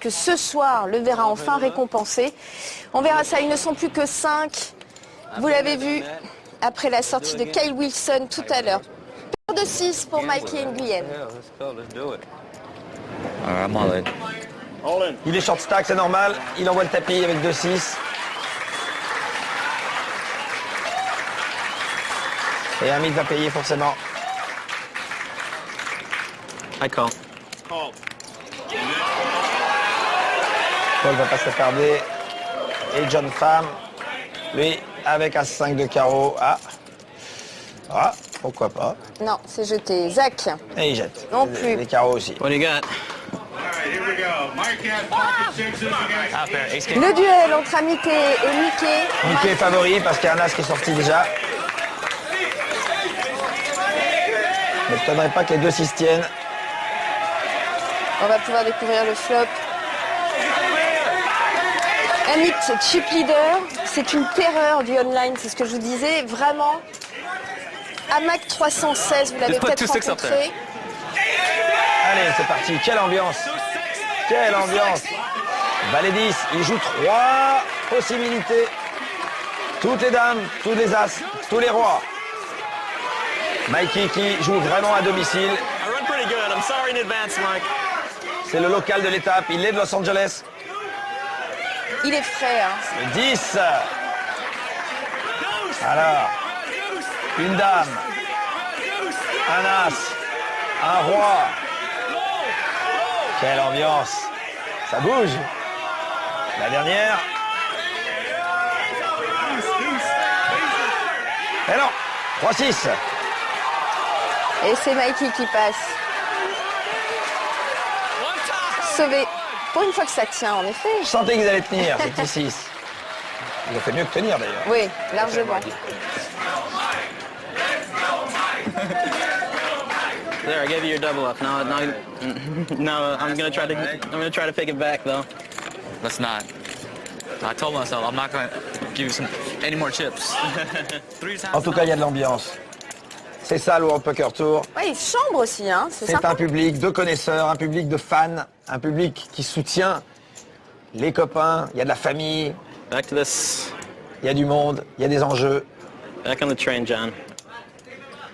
que ce soir le verra enfin récompensé. On verra ça, ils ne sont plus que 5. Vous l'avez vu après la sortie de Kyle Wilson tout à l'heure. Paire de 6 pour Mikey Nguyen. I'm all in. Il est short stack, c'est normal. Il envoie le tapis avec 2-6. Et Hamid va payer forcément. I call. Paul va pas se tarder. Et John Pham, lui, avec As-5 de carreau. Ah, pourquoi pas. Non, c'est jeté. Zach. Et il jette. Non plus. Les carreaux aussi. What do you got? Le duel entre Mickey et Mickey. Mickey est favori parce qu'il y a un As qui est sorti déjà. Ne m'étonnerait pas que les 2-6 tiennent. On va pouvoir découvrir le flop. Amit, chip leader, c'est une terreur du online, c'est ce que je vous disais. Vraiment, Amac 316, vous l'avez peut-être rencontré. Allez, c'est parti. Quelle ambiance. Quelle ambiance. Valet 10, il joue 3 possibilités. Toutes les dames, tous les As, tous les rois. Mikey qui joue vraiment à domicile. C'est le local de l'étape, il est de Los Angeles. Il est frais. Hein. Le 10. Alors, une dame, un As, un roi. Quelle ambiance. Ça bouge. La dernière. Et non, 3-6. Et c'est Mikey qui passe. Sauvé. Pour une fois que ça tient, en effet. Je sentais qu'ils allaient tenir, ces petits 6. Ils ont fait mieux que tenir, d'ailleurs. Oui, largement. There, I gave you your double up. Now I'm gonna try to pick it back though. Let's not. I told myself I'm not gonna give you any more chips. 3 times. En tout cas, il y a de l'ambiance. C'est ça le World Poker Tour. Ouais, il chambre aussi, hein. C'est C'est sympa. un public de connaisseurs, un public de fans, un public qui soutient les copains. Il y a de la famille, Back to this. il y a du monde, il y a des enjeux. Back on the train, John.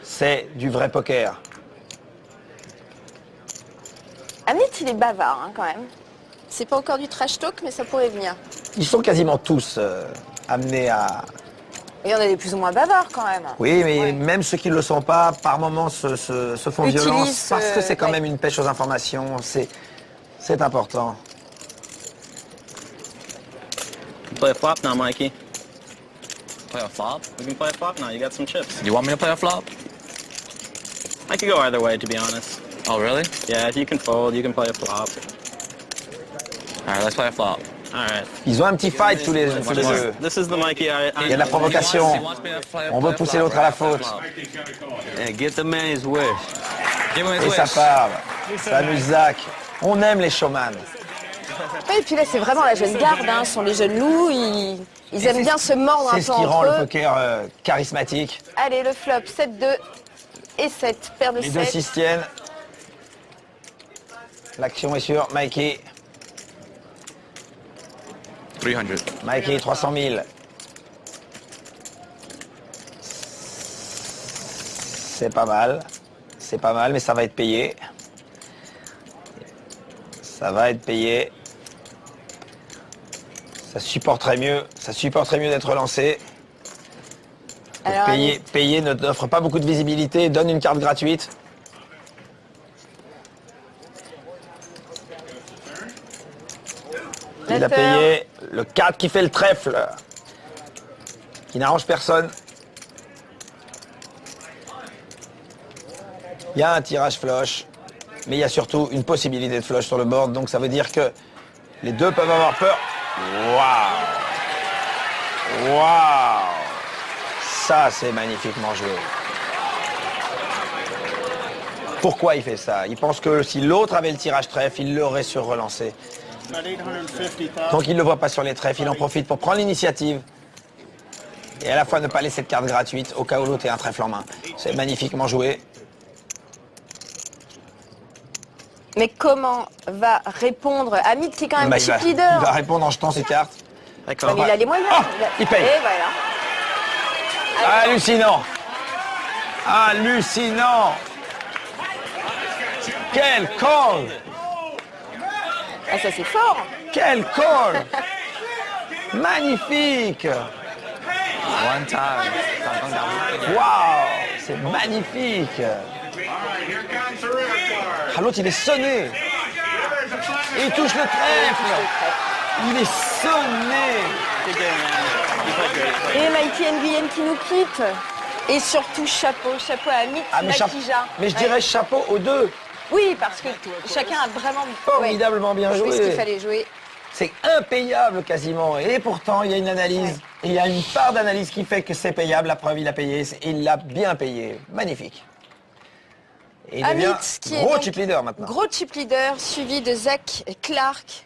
C'est du vrai poker. Amit, il est bavard, hein, quand même. C'est pas encore du trash talk, mais ça pourrait venir. Ils sont quasiment tous amenés à... Il y en a des plus ou moins bavards, quand même. Oui, mais Ouais. même ceux qui ne le sont pas, par moments, se font Utilisent, violence. Parce que c'est quand ouais. même une pêche aux informations. C'est important. Play a flop now, Mikey. Play a flop? We can play a flop now. You got some chips. You want me to play a flop? I could go either way, to be honest. Oh, really? Yeah, if you can fold, you can play a flop. All right, let's play a flop. All right. Ils ont un petit fight tous les deux. This is the Mikey Il y a de la provocation. He wants me to play a On veut pousser l'autre à la faute. Yeah, get the man his wish. Give him his Et ça wish. parle. Ça amuse Zach. On aime les showman. Ouais, et puis là, c'est vraiment la jeune garde, hein. Ce sont les jeunes loups, ils aiment bien se mordre un C'est peu ce qui rend entre le eux. poker charismatique. Allez, le flop, 7-2 et 7, paire de Les 2 7. 6 tiennent. L'action est sur Mikey. 300. Mikey, 300 000. C'est pas mal. C'est pas mal, mais ça va être payé. Ça va être payé. Ça supporterait mieux d'être relancé. Alors, Payer n'offre pas beaucoup de visibilité, donne une carte gratuite. Il a Letter. payé le 4 qui fait le trèfle, qui n'arrange personne. Il y a un tirage flush, mais il y a surtout une possibilité de flush sur le board, donc ça veut dire que les deux peuvent avoir peur. Waouh! Waouh! Ça, c'est magnifiquement joué. Pourquoi il fait ça? Il pense que si l'autre avait le tirage trèfle, il l'aurait sur-relancé. Donc il ne le voit pas sur les trèfles, il en profite pour prendre l'initiative. Et à la fois ne pas laisser de carte gratuite au cas où l'autre ait un trèfle en main. C'est magnifiquement joué. Mais comment va répondre Amit qui est quand même Bah, chip il leader? va répondre en jetant ses cartes. Ouais, D'accord. mais il a les moyens. Ah, il paye. Et voilà. Hallucinant. Hallucinant. Quel call. Ah, ça c'est fort. Quel call. Magnifique. One time. Waouh, c'est magnifique. Ah, l'autre, il est sonné. Il touche le trèfle. Il est sonné. Et Mikey Nguyen qui nous quitte. Et surtout chapeau à Amit Makija. Mais je Ouais. dirais chapeau aux deux. Oui, parce que chacun a vraiment Formidablement bien joué ce qu'il joué. fallait jouer. C'est impayable quasiment. Et pourtant, il y a une analyse. Et il y a une part d'analyse qui fait que c'est payable. La preuve, il a payé. Il l'a bien payé. Magnifique. Et il Amit, devient qui est gros donc chip leader maintenant. Gros chip leader, suivi de Zach Clark.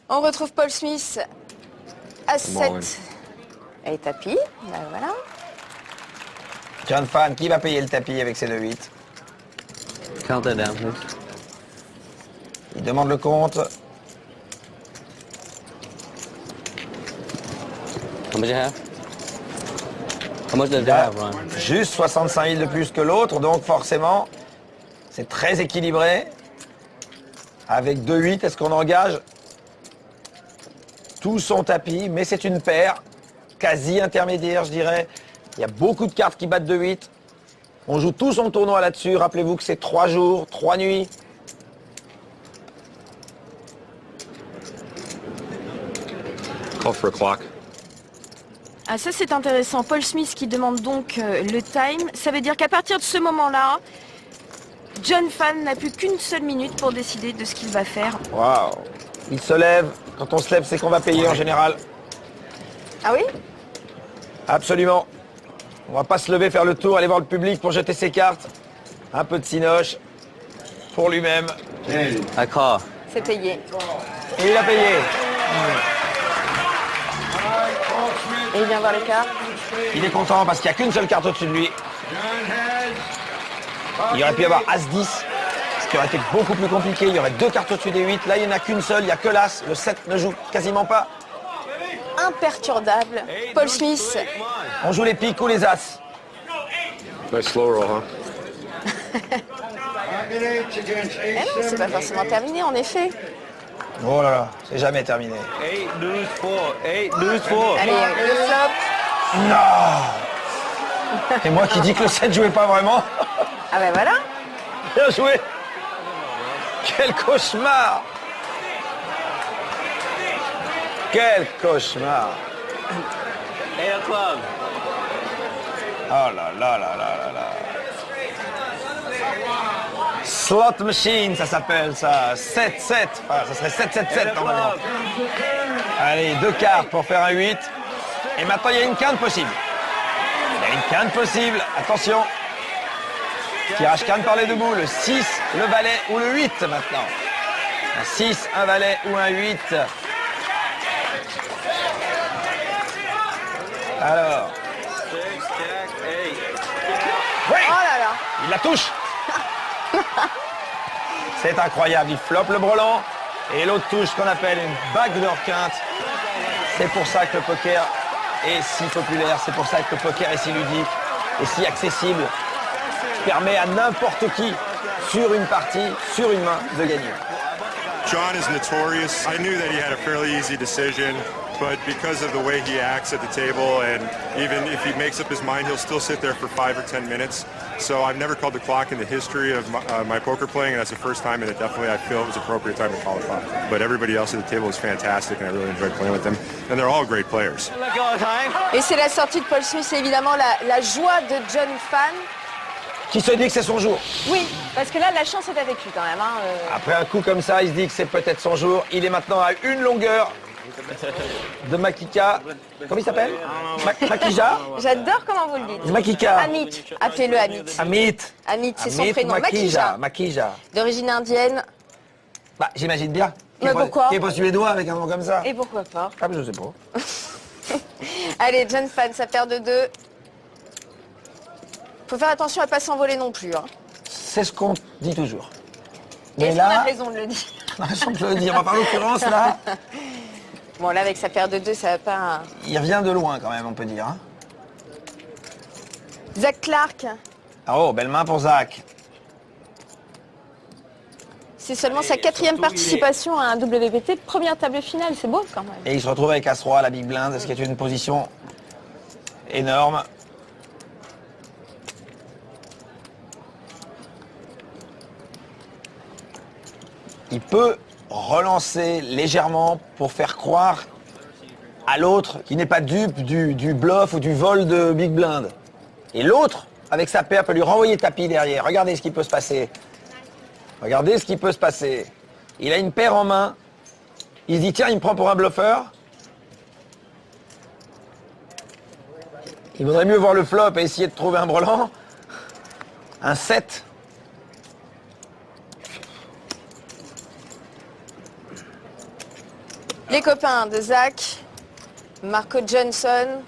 On retrouve Paul Smith à 7. Et tapis, ben voilà. John Fan, qui va payer le tapis avec ses 2-8? Count that down, please. Il demande le compte. How much you have? How much does you have, Ron? Juste 65 000 de plus que l'autre, donc forcément, c'est très équilibré. Avec 2-8, est-ce qu'on engage tout son tapis? Mais c'est une paire quasi intermédiaire, je dirais. Il y a beaucoup de cartes qui battent 2-8. On joue tout son tournoi là-dessus. Rappelez-vous que c'est 3 jours, 3 nuits. Call for a clock. Ah, ça c'est intéressant. Paul Smith qui demande donc le time. Ça veut dire qu'à partir de ce moment-là, John Fan n'a plus qu'une seule minute pour décider de ce qu'il va faire. Waouh. Il se lève. Quand on se lève, c'est qu'on va payer en général. Ah oui? Absolument. On va pas se lever, faire le tour, aller voir le public pour jeter ses cartes. Un peu de cinoche pour lui-même. I call. C'est payé. Et il a payé. Et il vient voir les cartes. Il est content parce qu'il n'y a qu'une seule carte au-dessus de lui. Il aurait pu y avoir As-10, ce qui aurait été beaucoup plus compliqué. Il y aurait 2 cartes au-dessus des 8. Là, il n'y en a qu'une seule, il n'y a que l'As. Le 7 ne joue quasiment pas. Imperturbable. Paul Smith. On joue les piques ou les As. Nice slow roll, huh? Eh non, c'est pas forcément terminé en effet. Oh là là, c'est jamais terminé. 8 deuce 4. 8 deuce 4. Allez, le flop. Non. Et moi qui dis que le 7 jouait pas vraiment. Ah ben voilà. Bien joué. Quel cauchemar. Quel cauchemar. 8 of clubs. Oh là là là là là là. Slot machine, ça s'appelle ça. 7-7. Enfin, ça serait 7-7-7 normalement. Allez, 2 cartes pour faire un 8. Et maintenant, il y a une quinte possible. Il y a une quinte possible. Attention. Tirage quinte par les deux bouts. Le 6, le valet ou le 8 maintenant. Un 6, un valet ou un 8. Alors. 6, jack, 8. Oui, Oh là là. il la touche. C'est incroyable. Il floppe le brelan et l'autre touche ce qu'on appelle une backdoor quinte. C'est pour ça que le poker est si populaire. C'est pour ça que le poker est si ludique et si accessible. Permet à n'importe qui, sur une partie, sur une main, de gagner. John is notorious. I knew that he had a fairly easy decision, but because of the way he acts at the table, and even if he makes up his mind, he'll still sit there for 5 or 10 minutes. So I've never called the clock in the history of my poker playing, and that's the first time, and it definitely, I feel it was appropriate time to call the clock. But everybody else at the table was fantastic, and I really enjoyed playing with them. And they're all great players. Let go of time. Et c'est la sortie de Paul Smith, c'est évidemment la joie de John Fan. Qui se dit que c'est son jour. Oui, parce que là, la chance est avec lui quand même. Hein. Après un coup comme ça, il se dit que c'est peut-être son jour. Il est maintenant à une longueur de Makika. Comment il s'appelle Makija. J'adore comment vous le dites. Makika. Amit, appelez-le Amit. Amit. Amit, c'est son Amit prénom. Makija. Makija, Makija. d'origine indienne. Bah, j'imagine bien. Mais pourquoi Qui est pas suédois avec un nom comme ça. Et pourquoi pas? Ah, mais je sais pas. Allez, John Fan, sa paire de 2. Faut faire attention à ne pas s'envoler non plus. Hein. C'est ce qu'on Dis toujours. Est-ce Mais qu'on a là, raison de le dire? on a raison de le dire. Enfin, en l'occurrence, là, Bon, là, avec sa paire de 2, ça va pas... il revient de loin quand même, on peut dire. Hein. Zach Clark, Ah, oh, belle main pour Zach. c'est seulement sa 4e participation à un WPT, première table finale, c'est beau quand même. Et il se retrouve avec As-Roi à la Big Blind, ce qui est une position énorme. Il peut relancer légèrement pour faire croire à l'autre qui n'est pas dupe du bluff ou du vol de Big Blind. Et l'autre, avec sa paire, peut lui renvoyer tapis derrière. Regardez ce qui peut se passer. Regardez ce qui peut se passer. Il a une paire en main. Il se dit, tiens, il me prend pour un bluffeur. Il vaudrait mieux voir le flop et essayer de trouver un brelan. Un 7. Les copains de Zach, Marco Johnson,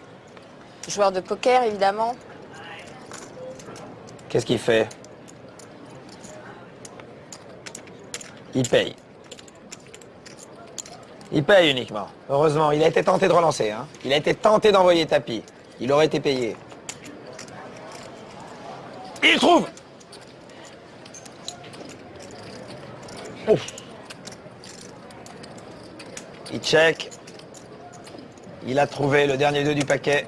joueur de poker évidemment. Qu'est-ce qu'il fait? Il paye. Il paye uniquement. Heureusement, il a été tenté de relancer. Hein. Il a été tenté d'envoyer tapis. Il aurait été payé. Il trouve! Ouf. Il check. Il a trouvé le dernier 2 du paquet.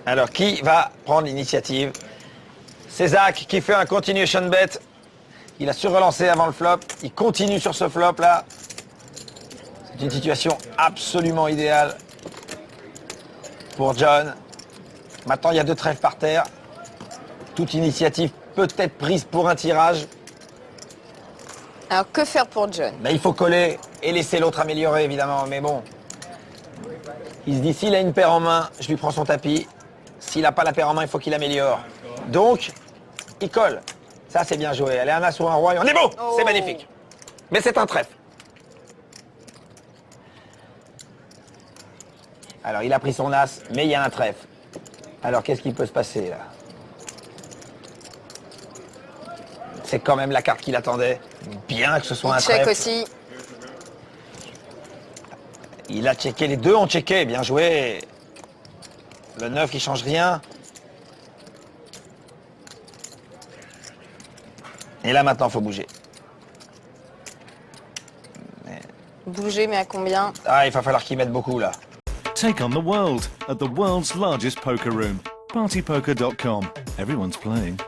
Alors, qui va prendre l'initiative? C'est Zach qui fait un continuation bet. Il a surrelancé avant le flop. Il continue sur ce flop-là. C'est une situation absolument idéale pour John. Maintenant, il y a 2 trèfles par terre. Toute initiative peut être prise pour un tirage. Alors que faire pour John? Mais il faut coller et laisser l'autre améliorer, évidemment. Mais bon, il se dit, s'il a une paire en main, je lui prends son tapis. S'il n'a pas la paire en main, il faut qu'il améliore. Donc, il colle. Ça, c'est bien joué. Elle est un as ou un roi et on est beau. Oh. C'est magnifique. Mais c'est un trèfle. Alors, il a pris son as, mais il y a un trèfle. Alors, qu'est-ce qui peut se passer, là? C'est quand même la carte qu'il attendait. Bien que ce soit un Il check trèfle. aussi. Il a checké, les deux ont checké, bien joué. Le 9 qui change rien. Et là maintenant, il faut bouger. Bouger, mais à combien? Ah, il va falloir qu'il mette beaucoup là. Take on the world at the world's largest poker room. Partypoker.com. Everyone's playing.